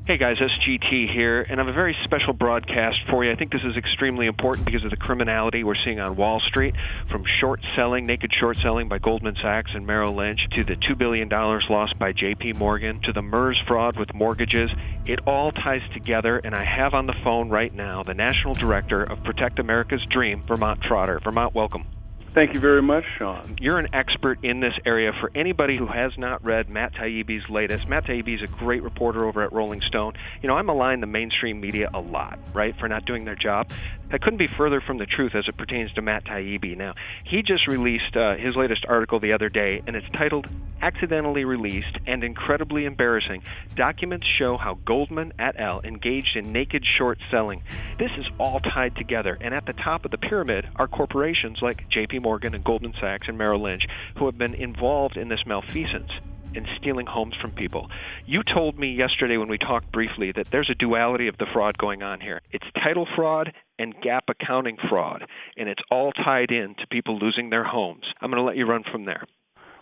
Hey guys, SGT here, and I have a very special broadcast for you. I think this is extremely important because of the criminality we're seeing on Wall Street, from short selling, naked short selling by Goldman Sachs and Merrill Lynch, to the $2 billion lost by JP Morgan, to the MERS fraud with mortgages. It all ties together, and I have on the phone right now the National Director of Protect America's Dream, Vermont Trotter. Vermont, welcome. Thank you very much, Sean. You're an expert in this area. For anybody who has not read Matt Taibbi's latest, Matt Taibbi is a great reporter over at Rolling Stone. You know, I malign the mainstream media a lot, right, for not doing their job. That couldn't be further from the truth as it pertains to Matt Taibbi. Now, he just released his latest article the other day, and it's titled, Accidentally Released and Incredibly Embarrassing. Documents Show How Goldman et al. Engaged in Naked Short Selling. This is all tied together, and at the top of the pyramid are corporations like JP Morgan and Goldman Sachs and Merrill Lynch who have been involved in this malfeasance in stealing homes from people. You told me yesterday when we talked briefly that there's a duality of the fraud going on here. It's title fraud and GAAP accounting fraud, and it's all tied in to people losing their homes. I'm going to let you run from there.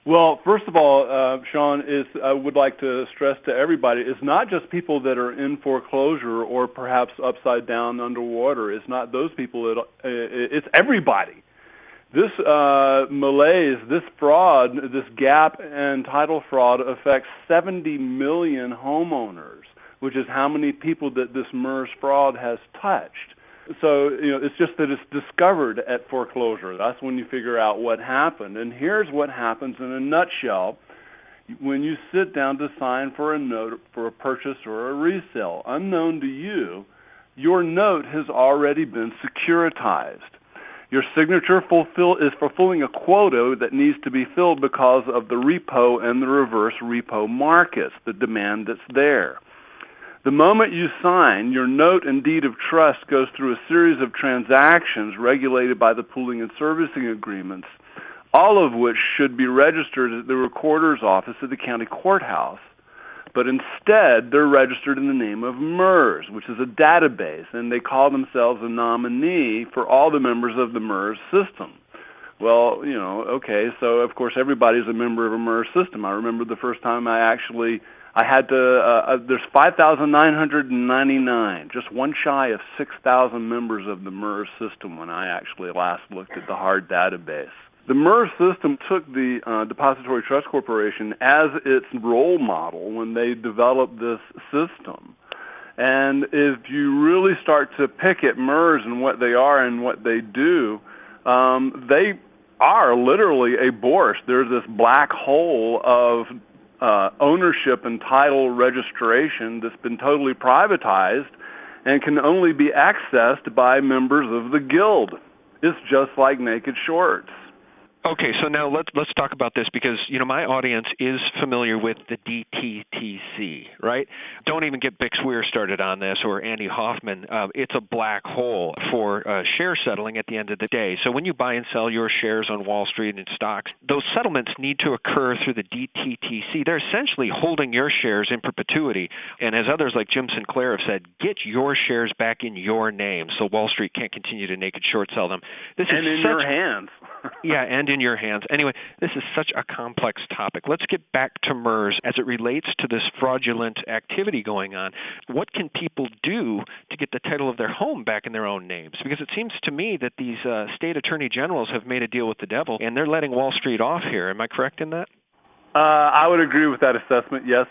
Well, first of all, Sean, I would like to stress to everybody, it's not just people that are in foreclosure or perhaps upside down underwater. It's not those people. It's everybody. This malaise, this fraud, this gap and title fraud affects 70 million homeowners, which is how many people that this MERS fraud has touched. So, it's just that it's discovered at foreclosure. That's when you figure out what happened. And here's what happens in a nutshell when you sit down to sign for a note for a purchase or a resale. Unknown to you, your note has already been securitized. Your signature is fulfilling a quota that needs to be filled because of the repo and the reverse repo markets, the demand that's there. The moment you sign, your note and deed of trust goes through a series of transactions regulated by the pooling and servicing agreements, all of which should be registered at the recorder's office at the county courthouse. But instead, they're registered in the name of MERS, which is a database, and they call themselves a nominee for all the members of the MERS system. Well, okay, so of course everybody's a member of a MERS system. I remember the first time there's 5,999, just one shy of 6,000 members of the MERS system when I actually last looked at the hard database. The MERS system took the Depository Trust Corporation as its role model when they developed this system. And if you really start to pick at MERS and what they are and what they do, they are literally a bourse. There's this black hole of ownership and title registration that's been totally privatized and can only be accessed by members of the guild. It's just like naked shorts. Okay, so now let's talk about this because, my audience is familiar with the DTTC, right? Don't even get Bix Weir started on this or Andy Hoffman. It's a black hole for share settling at the end of the day. So when you buy and sell your shares on Wall Street and stocks, those settlements need to occur through the DTTC. They're essentially holding your shares in perpetuity. And as others like Jim Sinclair have said, get your shares back in your name so Wall Street can't continue to naked short sell them. Your hands. Yeah, and in your hands. Anyway, this is such a complex topic. Let's get back to MERS as it relates to this fraudulent activity going on. What can people do to get the title of their home back in their own names? Because it seems to me that these state attorney generals have made a deal with the devil, and they're letting Wall Street off here. Am I correct in that? I would agree with that assessment, yes,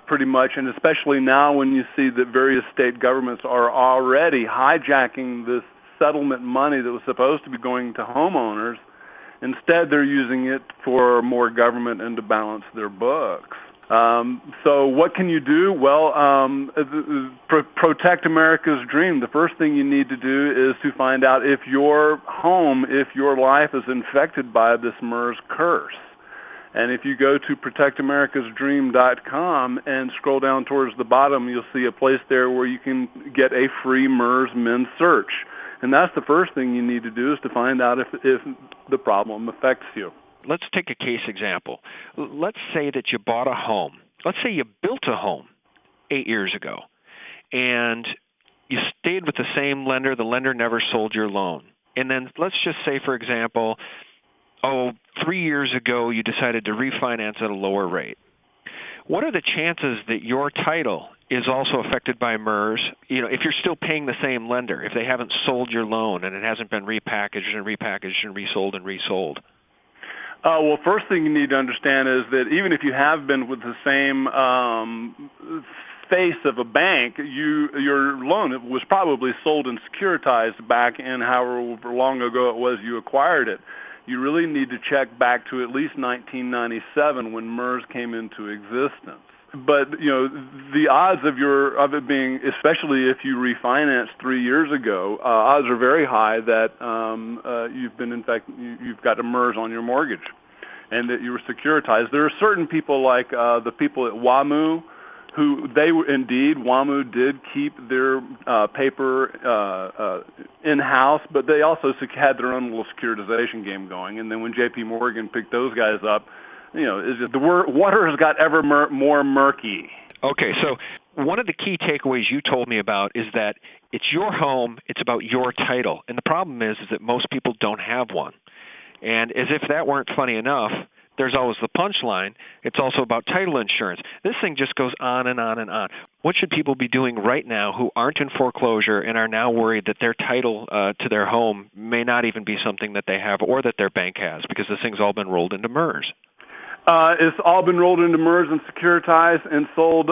pretty much, and especially now when you see that various state governments are already hijacking this settlement money that was supposed to be going to homeowners. Instead, they're using it for more government and to balance their books. So what can you do? Well, protect America's dream. The first thing you need to do is to find out if your life is infected by this MERS curse. And if you go to protectamericasdream.com and scroll down towards the bottom, you'll see a place there where you can get a free MERS men search. And that's the first thing you need to do is to find out if the problem affects you. Let's take a case example. Let's say that you bought a home. Let's say you built a home 8 years ago, and you stayed with the same lender. The lender never sold your loan. And then let's just say, for example, 3 years ago you decided to refinance at a lower rate. What are the chances that your title is also affected by MERS. If you're still paying the same lender, if they haven't sold your loan and it hasn't been repackaged and repackaged and resold and resold. Well, first thing you need to understand is that even if you have been with the same face of a bank, your loan was probably sold and securitized back in however long ago it was you acquired it. You really need to check back to at least 1997 when MERS came into existence. But the odds of it being, especially if you refinanced 3 years ago, odds are very high that you've got a MERS on your mortgage, and that you were securitized. There are certain people like the people at WAMU, who WAMU did keep their paper in-house, but they also had their own little securitization game going. And then when J.P. Morgan picked those guys up, it's just the water has got ever more murky. Okay, so one of the key takeaways you told me about is that it's your home, it's about your title. And the problem is that most people don't have one. And as if that weren't funny enough, there's always the punchline. It's also about title insurance. This thing just goes on and on and on. What should people be doing right now who aren't in foreclosure and are now worried that their title to their home may not even be something that they have or that their bank has, because this thing's all been rolled into MERS? It's all been rolled into MERS and securitized and sold,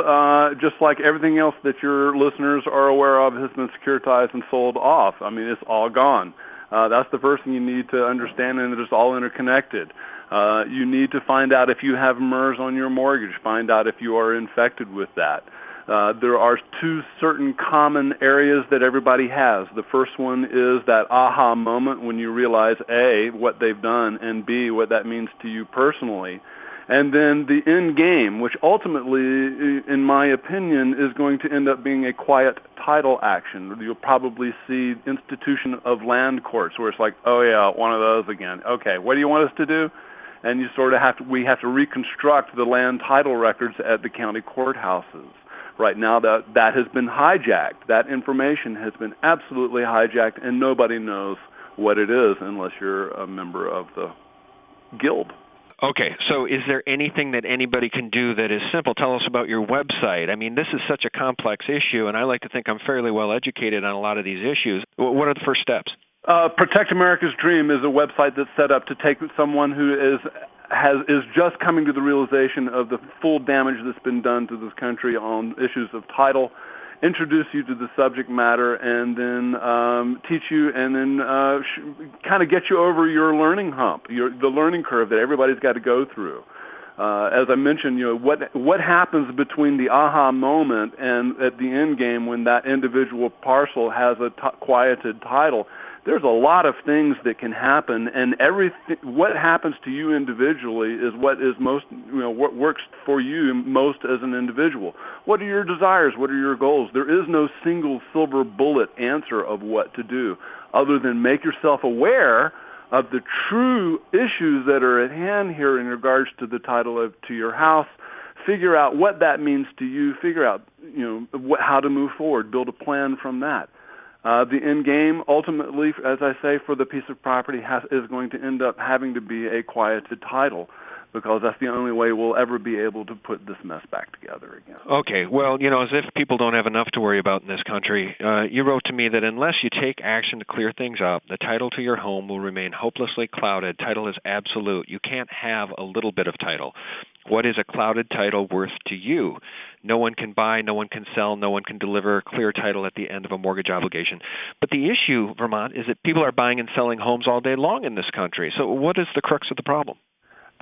just like everything else that your listeners are aware of has been securitized and sold off. I mean, it's all gone. That's the first thing you need to understand, and it's all interconnected. You need to find out if you have MERS on your mortgage. Find out if you are infected with that. There are two certain common areas that everybody has. The first one is that aha moment when you realize, A, what they've done, and B, what that means to you personally. And then the end game, which ultimately, in my opinion, is going to end up being a quiet title action. You'll probably see institution of land courts where it's like, oh yeah, one of those again. Okay, what do you want us to do? And you sort of we have to reconstruct the land title records at the county courthouses. Right now, that has been hijacked. That information has been absolutely hijacked, and nobody knows what it is unless you're a member of the guild. Okay, so is there anything that anybody can do that is simple? Tell us about your website. I mean, this is such a complex issue, and I like to think I'm fairly well educated on a lot of these issues. What are the first steps? Protect America's Dream is a website that's set up to take someone who is just coming to the realization of the full damage that's been done to this country on issues of title, introduce you to the subject matter, and then teach you, and then kind of get you over your learning hump, the learning curve that everybody's got to go through. As I mentioned, what happens between the aha moment and at the end game when that individual parcel has a quieted title. There's a lot of things that can happen, and what happens to you individually is what is most, what works for you most as an individual. What are your desires? What are your goals? There is no single silver bullet answer of what to do, other than make yourself aware of the true issues that are at hand here in regards to the title to your house. Figure out what that means to you. Figure out, how to move forward. Build a plan from that. The end game, ultimately, as I say, for the piece of property is going to end up having to be a quieted title, because that's the only way we'll ever be able to put this mess back together again. Okay, well, as if people don't have enough to worry about in this country, you wrote to me that unless you take action to clear things up, the title to your home will remain hopelessly clouded. Title is absolute. You can't have a little bit of title. What is a clouded title worth to you? No one can buy, no one can sell, no one can deliver a clear title at the end of a mortgage obligation. But the issue, Vermont, is that people are buying and selling homes all day long in this country. So what is the crux of the problem?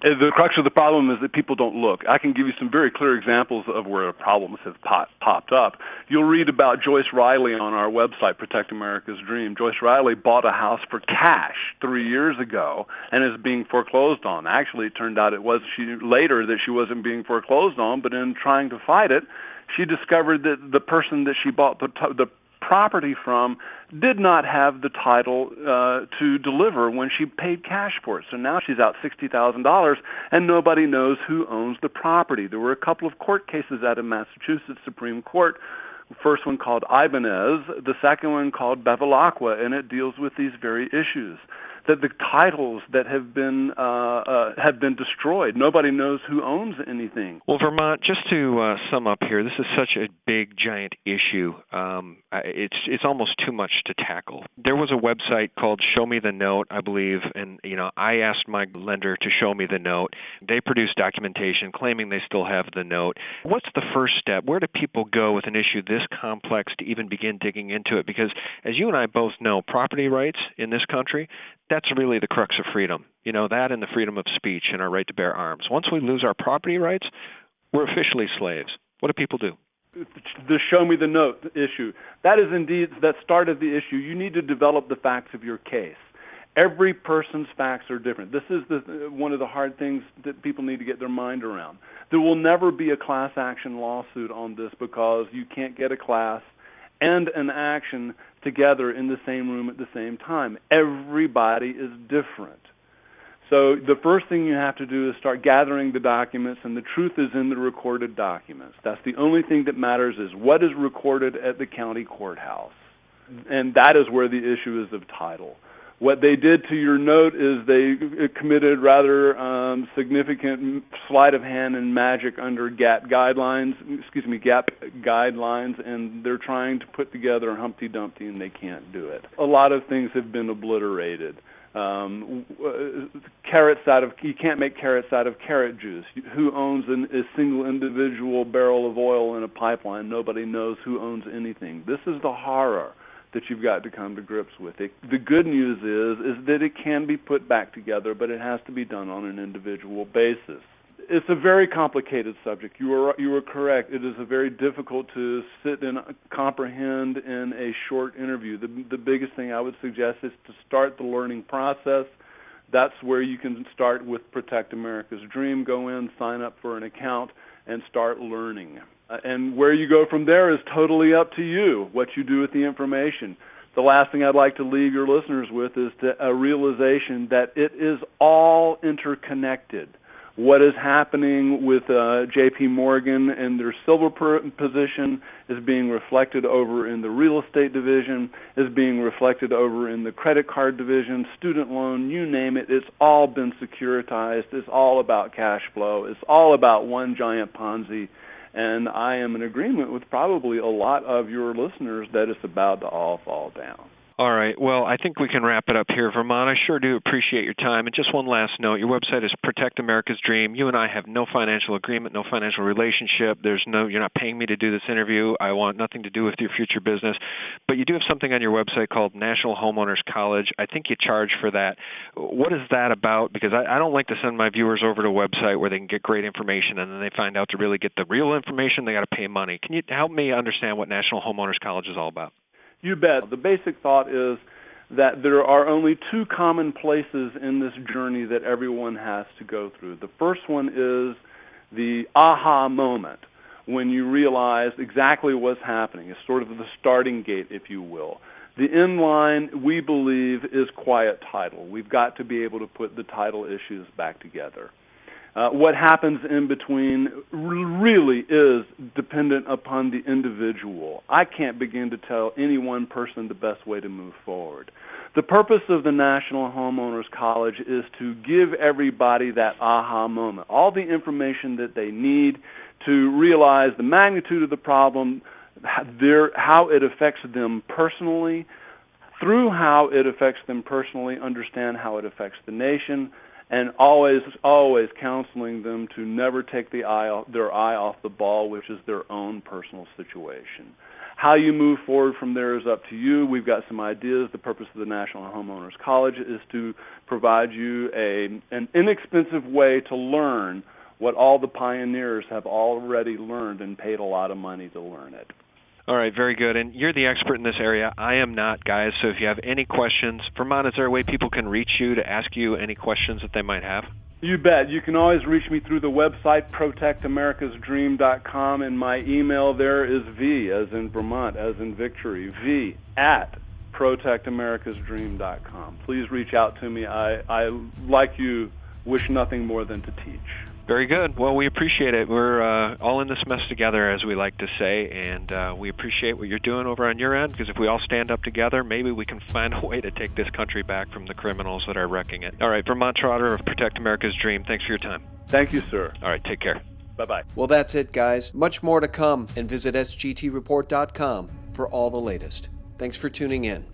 The crux of the problem is that people don't look. I can give you some very clear examples of where problems have popped up. You'll read about Joyce Riley on our website, Protect America's Dream. Joyce Riley bought a house for cash 3 years ago and is being foreclosed on. Actually, it turned out later that she wasn't being foreclosed on, but in trying to fight it, she discovered that the person that she bought the property from did not have the title to deliver when she paid cash for it. So now she's out $60,000 and nobody knows who owns the property. There were a couple of court cases out of Massachusetts Supreme Court. The first one called Ibanez, the second one called Bevilacqua, and it deals with these very issues. that the titles that have been destroyed. Nobody knows who owns anything. Well, Vermont, just to sum up here, this is such a big, giant issue. It's almost too much to tackle. There was a website called Show Me the Note, I believe, and I asked my lender to show me the note. They produced documentation claiming they still have the note. What's the first step? Where do people go with an issue this complex to even begin digging into it? Because as you and I both know, property rights in this country, that's really the crux of freedom. That and the freedom of speech and our right to bear arms. Once we lose our property rights, we're officially slaves. What do people do? The show me the note issue. That started the issue. You need to develop the facts of your case. Every person's facts are different. This is one of the hard things that people need to get their mind around. There will never be a class action lawsuit on this because you can't get a class and an action together in the same room at the same time. Everybody is different. So the first thing you have to do is start gathering the documents, and the truth is in the recorded documents. That's the only thing that matters, is what is recorded at the county courthouse. And that is where the issue is of title. What they did to your note is they committed rather significant sleight of hand and magic under GAP guidelines, and they're trying to put together Humpty Dumpty, and they can't do it. A lot of things have been obliterated. You can't make carrots out of carrot juice. Who owns a single individual barrel of oil in a pipeline? Nobody knows who owns anything. This is the horror that you've got to come to grips with. The good news is that it can be put back together, but it has to be done on an individual basis. It's a very complicated subject. You are correct. It is very difficult to sit and comprehend in a short interview. The biggest thing I would suggest is to start the learning process. That's where you can start with Protect America's Dream. Go in, sign up for an account, and start learning. And where you go from there is totally up to you, what you do with the information. The last thing I'd like to leave your listeners with is a realization that it is all interconnected. What is happening with J.P. Morgan and their silver position is being reflected over in the real estate division, is being reflected over in the credit card division, student loan, you name it. It's all been securitized. It's all about cash flow. It's all about one giant Ponzi. And I am in agreement with probably a lot of your listeners that it's about to all fall down. All right. Well, I think we can wrap it up here, Vermont. I sure do appreciate your time. And just one last note, your website is Protect America's Dream. You and I have no financial agreement, no financial relationship. You're not paying me to do this interview. I want nothing to do with your future business. But you do have something on your website called National Homeowners College. I think you charge for that. What is that about? Because I don't like to send my viewers over to a website where they can get great information and then they find out to really get the real information, they got to pay money. Can you help me understand what National Homeowners College is all about? You bet. The basic thought is that there are only two common places in this journey that everyone has to go through. The first one is the aha moment, when you realize exactly what's happening. It's sort of the starting gate, if you will. The end line, we believe, is quiet title. We've got to be able to put the title issues back together. What happens in between really is dependent upon the individual. I can't begin to tell any one person the best way to move forward. The purpose of the National Homeowners College is to give everybody that aha moment, all the information that they need to realize the magnitude of the problem, how it affects them personally, through how it affects them personally, understand how it affects the nation, and always counseling them to never take their eye off the ball, which is their own personal situation. How you move forward from there is up to you. We've got some ideas. The purpose of the National Homeowners College is to provide you an inexpensive way to learn what all the pioneers have already learned and paid a lot of money to learn it. All right, very good. And you're the expert in this area. I am not, guys. So if you have any questions, Vermont, is there a way people can reach you to ask you any questions that they might have? You bet. You can always reach me through the website, protectamericasdream.com, and my email there is V, as in Vermont, as in victory, v@protectamericasdream.com. Please reach out to me. I like you, wish nothing more than to teach. Very good. Well, we appreciate it. We're all in this mess together, as we like to say, and we appreciate what you're doing over on your end, because if we all stand up together, maybe we can find a way to take this country back from the criminals that are wrecking it. All right, Vermont Trotter of Protect America's Dream, thanks for your time. Thank you, sir. All right, take care. Bye-bye. Well, that's it, guys. Much more to come, and visit sgtreport.com for all the latest. Thanks for tuning in.